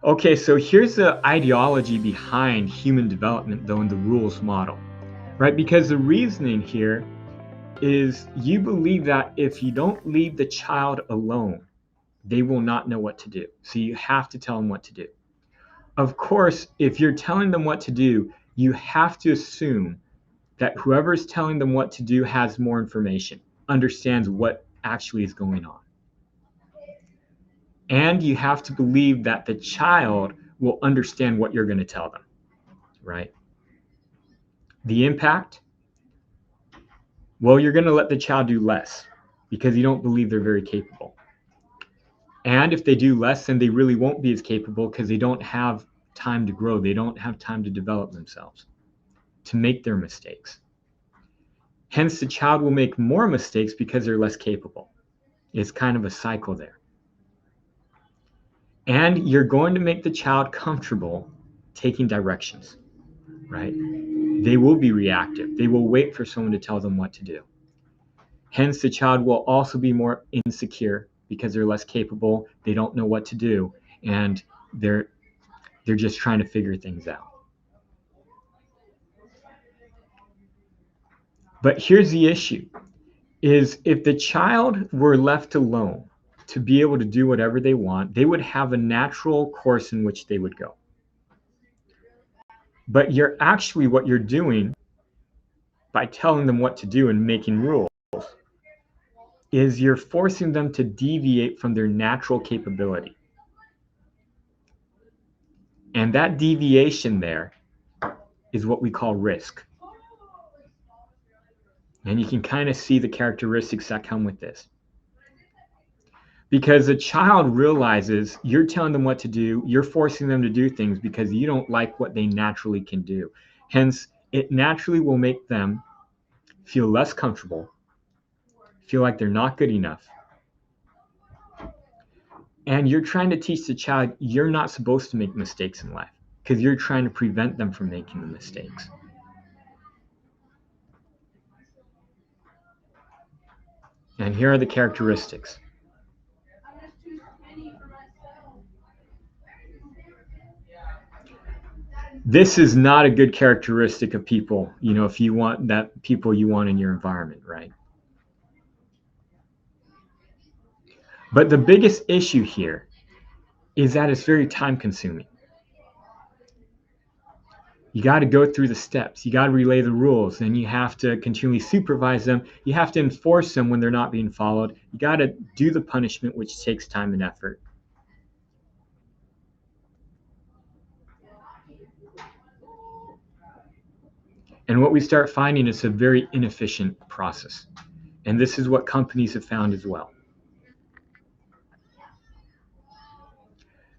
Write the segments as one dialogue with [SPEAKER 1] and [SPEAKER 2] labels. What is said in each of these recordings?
[SPEAKER 1] Okay, so here's the ideology behind human development, though, in the rules model, right? Because the reasoning here is you believe that if you don't leave the child alone, they will not know what to do. So you have to tell them what to do. Of course, if you're telling them what to do, you have to assume that whoever is telling them what to do has more information, understands what actually is going on. And you have to believe that the child will understand what you're going to tell them, right? The impact? Well, you're going to let the child do less because you don't believe they're very capable. And if they do less, then they really won't be as capable because they don't have time to grow. They don't have time to develop themselves, to make their mistakes. Hence, the child will make more mistakes because they're less capable. It's kind of a cycle there. And you're going to make the child comfortable taking directions, right? They will be reactive. They will wait for someone to tell them what to do. Hence, the child will also be more insecure because they're less capable. They don't know what to do, and they're just trying to figure things out. But here's the issue, is if the child were left alone to be able to do whatever they want, they would have a natural course in which they would go. But what you're doing by telling them what to do and making rules is you're forcing them to deviate from their natural capability. And that deviation there is what we call risk. And you can kind of see the characteristics that come with this. Because a child realizes you're telling them what to do, you're forcing them to do things because you don't like what they naturally can do. Hence, it naturally will make them feel less comfortable, feel like they're not good enough. And you're trying to teach the child you're not supposed to make mistakes in life because you're trying to prevent them from making the mistakes. And here are the characteristics. This is not a good characteristic of people, if you want that people you want in your environment, right? But the biggest issue here is that it's very time consuming. You got to go through the steps. You got to relay the rules, and you have to continually supervise them. You have to enforce them when they're not being followed. You got to do the punishment, which takes time and effort. And what we start finding is a very inefficient process. And this is what companies have found as well.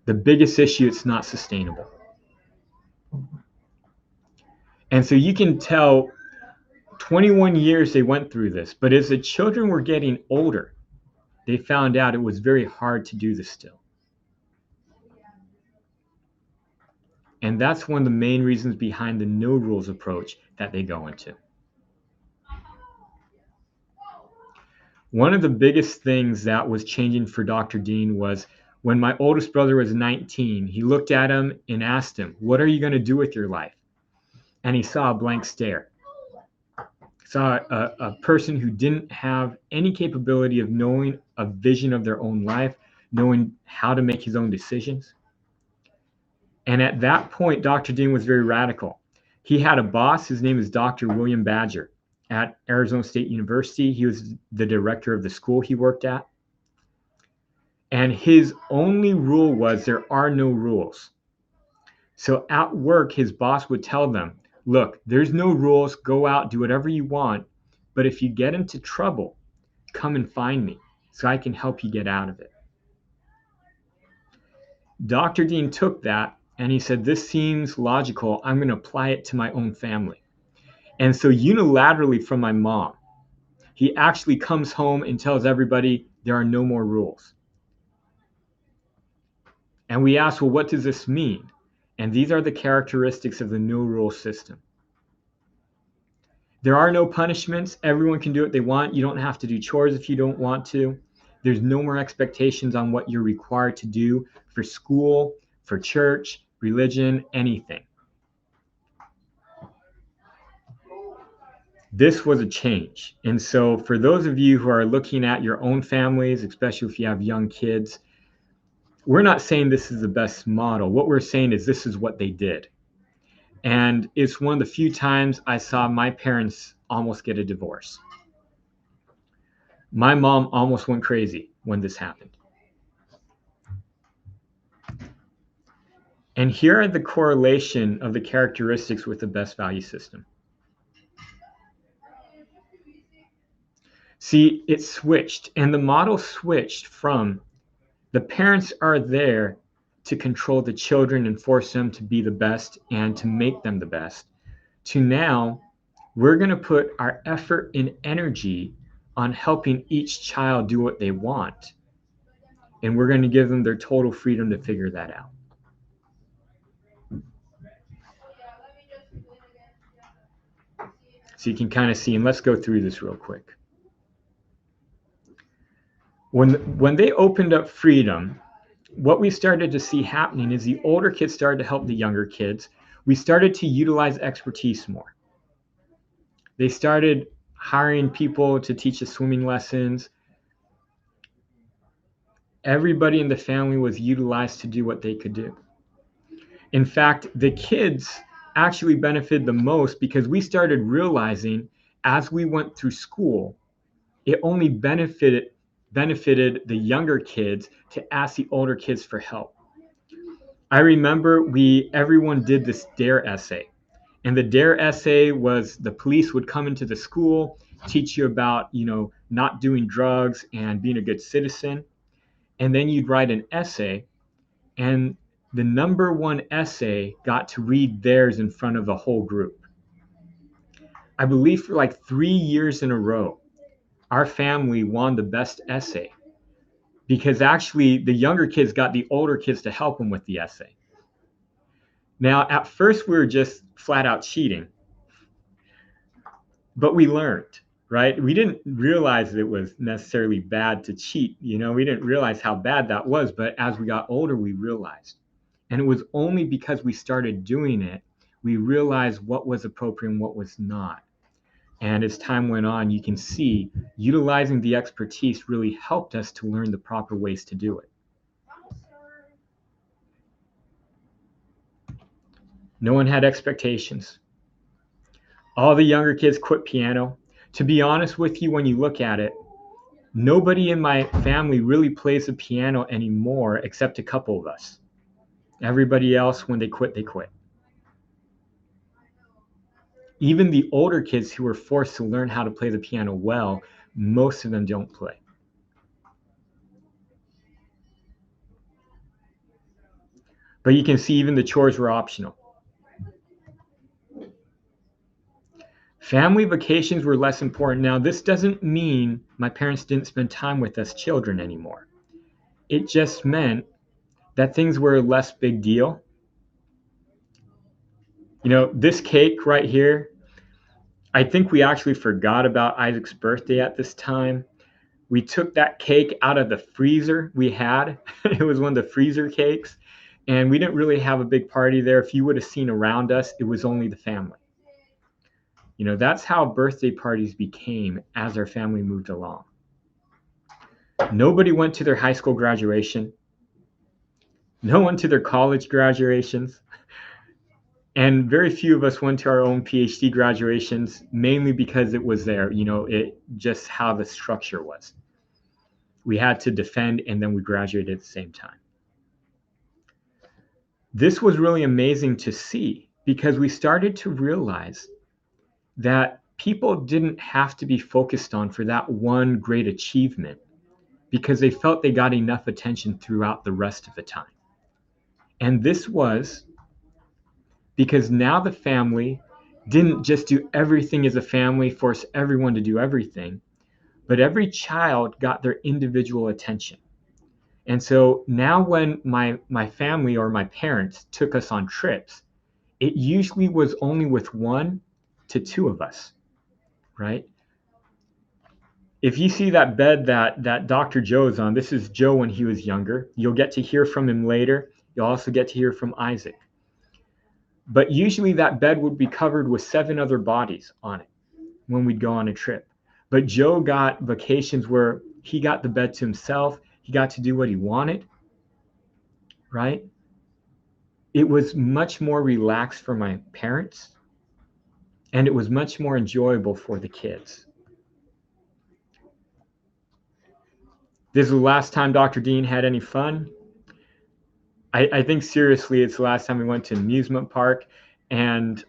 [SPEAKER 1] The biggest issue, it's not sustainable. And so you can tell 21 years they went through this, but as the children were getting older, they found out it was very hard to do this still. And that's one of the main reasons behind the no rules approach that they go into. One of the biggest things that was changing for Dr. Dean was when my oldest brother was 19, he looked at him and asked him, "What are you going to do with your life?" And he saw a blank stare. Saw a person who didn't have any capability of knowing a vision of their own life, knowing how to make his own decisions. And at that point, Dr. Dean was very radical. He had a boss. His name is Dr. William Badger at Arizona State University. He was the director of the school he worked at. And his only rule was there are no rules. So at work, his boss would tell them, "Look, there's no rules. Go out, do whatever you want. But if you get into trouble, come and find me so I can help you get out of it." Dr. Dean took that and he said, "This seems logical. I'm going to apply it to my own family." And so unilaterally from my mom, he actually comes home and tells everybody there are no more rules. And we ask, well, what does this mean? And these are the characteristics of the no rule system. There are no punishments. Everyone can do what they want. You don't have to do chores if you don't want to. There's no more expectations on what you're required to do for school, for church, religion, anything. This was a change. And so for those of you who are looking at your own families, especially if you have young kids, we're not saying this is the best model. What we're saying is this is what they did. And it's one of the few times I saw my parents almost get a divorce. My mom almost went crazy when this happened. And here are the correlation of the characteristics with the best value system. See, it switched, and the model switched from the parents are there to control the children and force them to be the best and to make them the best, to now we're going to put our effort and energy on helping each child do what they want. And we're going to give them their total freedom to figure that out. So you can kind of see, and let's go through this real quick. When they opened up freedom, what we started to see happening is the older kids started to help the younger kids. We started to utilize expertise more. They started hiring people to teach the swimming lessons. Everybody in the family was utilized to do what they could do. In fact, the kids actually benefited the most because we started realizing as we went through school, it only benefited the younger kids to ask the older kids for help. I remember everyone did this DARE essay. And the DARE essay was the police would come into the school, teach you about, not doing drugs and being a good citizen. And then you'd write an essay, and the number one essay got to read theirs in front of the whole group. I believe for like 3 years in a row, our family won the best essay because actually the younger kids got the older kids to help them with the essay. Now, at first we were just flat out cheating, but we learned, right? We didn't realize it was necessarily bad to cheat. We didn't realize how bad that was, but as we got older, we realized. And it was only because we started doing it, we realized what was appropriate and what was not. And as time went on, you can see utilizing the expertise really helped us to learn the proper ways to do it. No one had expectations. All the younger kids quit piano. To be honest with you, when you look at it, nobody in my family really plays the piano anymore except a couple of us. Everybody else, when they quit, they quit. Even the older kids who were forced to learn how to play the piano well, most of them don't play. But you can see even the chores were optional. Family vacations were less important. Now, this doesn't mean my parents didn't spend time with us children anymore. It just meant that things were a less big deal. This cake right here, I think we actually forgot about Isaac's birthday at this time. We took that cake out of the freezer we had. It was one of the freezer cakes. And we didn't really have a big party there. If you would have seen around us, it was only the family. That's how birthday parties became as our family moved along. Nobody went to their high school graduation. No one to their college graduations. And very few of us went to our own PhD graduations, mainly because it was there, it just how the structure was. We had to defend and then we graduated at the same time. This was really amazing to see because we started to realize that people didn't have to be focused on for that one great achievement because they felt they got enough attention throughout the rest of the time. And this was because now the family didn't just do everything as a family, force everyone to do everything, but every child got their individual attention. And so now when my family or my parents took us on trips, it usually was only with 1 to 2 of us, right? If you see that bed that Dr. Joe's on, this is Joe when he was younger. You'll get to hear from him later. You'll also get to hear from Isaac. But usually that bed would be covered with 7 other bodies on it when we'd go on a trip. But Joe got vacations where he got the bed to himself. He got to do what he wanted, right? It was much more relaxed for my parents, and it was much more enjoyable for the kids. This is the last time Dr. Dean had any fun. I think seriously, it's the last time we went to an amusement park. And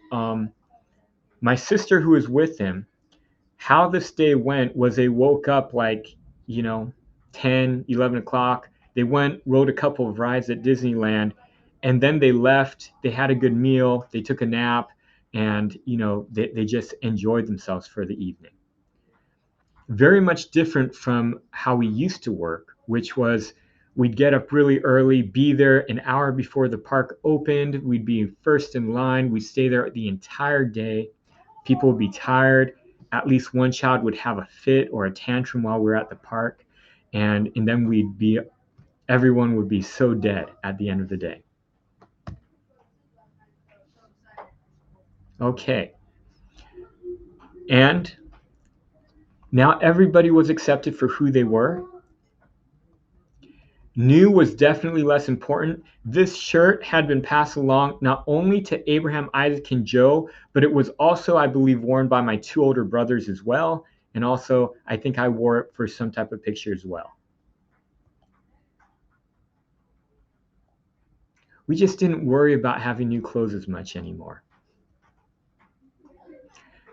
[SPEAKER 1] my sister, who was with him, how this day went was they woke up like, 10, 11 o'clock. They went, rode a couple of rides at Disneyland, and then they left. They had a good meal. They took a nap, and, they just enjoyed themselves for the evening. Very much different from how we used to work, which was we'd get up really early, be there an hour before the park opened. We'd be first in line. We'd stay there the entire day. People would be tired. At least one child would have a fit or a tantrum while we were at the park. And then everyone would be so dead at the end of the day. Okay. And now everybody was accepted for who they were. New was definitely less important. This shirt had been passed along not only to Abraham, Isaac, and Joe, but it was also, I believe, worn by my 2 older brothers as well. And also, I think I wore it for some type of picture as well. We just didn't worry about having new clothes as much anymore.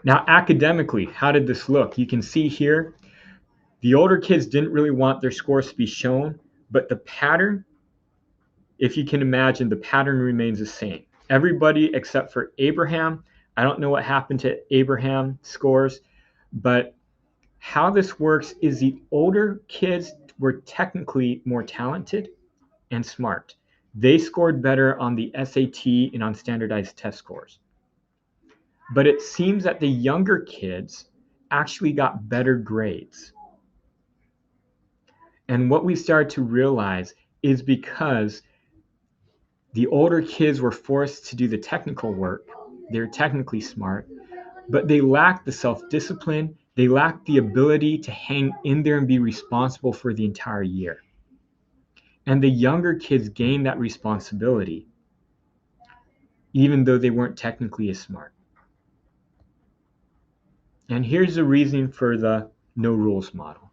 [SPEAKER 1] Now, academically, how did this look? You can see here, the older kids didn't really want their scores to be shown, but the pattern, if you can imagine, the pattern remains the same. Everybody except for Abraham. I don't know what happened to Abraham's scores, but how this works is the older kids were technically more talented and smart. They scored better on the SAT and on standardized test scores. But it seems that the younger kids actually got better grades. And what we started to realize is because the older kids were forced to do the technical work, they're technically smart, but they lacked the self-discipline, they lacked the ability to hang in there and be responsible for the entire year. And the younger kids gained that responsibility, even though they weren't technically as smart. And here's the reason for the no rules model.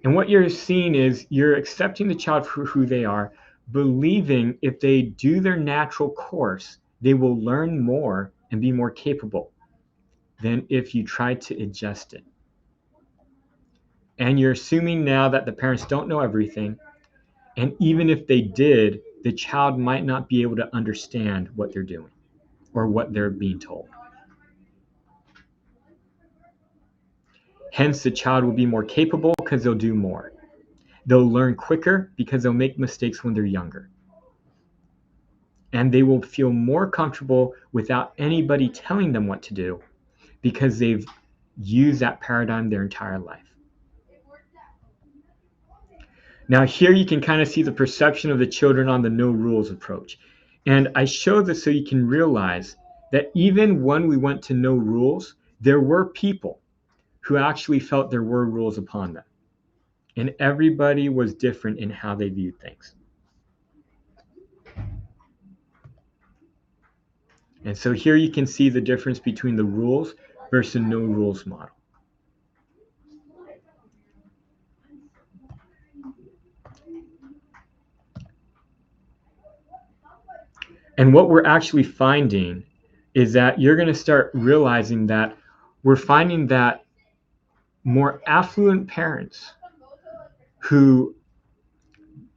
[SPEAKER 1] And what you're seeing is you're accepting the child for who they are, believing if they do their natural course, they will learn more and be more capable than if you try to adjust it. And you're assuming now that the parents don't know everything. And even if they did, the child might not be able to understand what they're doing or what they're being told. Hence, the child will be more capable because they'll do more. They'll learn quicker because they'll make mistakes when they're younger. And they will feel more comfortable without anybody telling them what to do because they've used that paradigm their entire life. Now here you can kind of see the perception of the children on the no rules approach. And I show this so you can realize that even when we went to no rules, there were people who actually felt there were rules upon them. And everybody was different in how they viewed things. And so here you can see the difference between the rules versus no rules model. And what we're actually finding is that you're going to start realizing that we're finding that more affluent parents who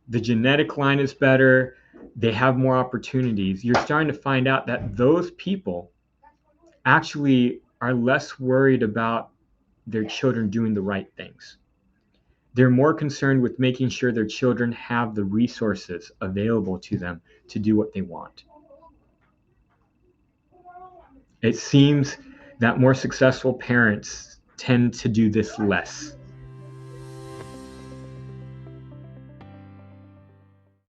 [SPEAKER 1] the genetic line is better, they have more opportunities, you're starting to find out that those people actually are less worried about their children doing the right things. They're more concerned with making sure their children have the resources available to them to do what they want. It seems that more successful parents tend to do this less.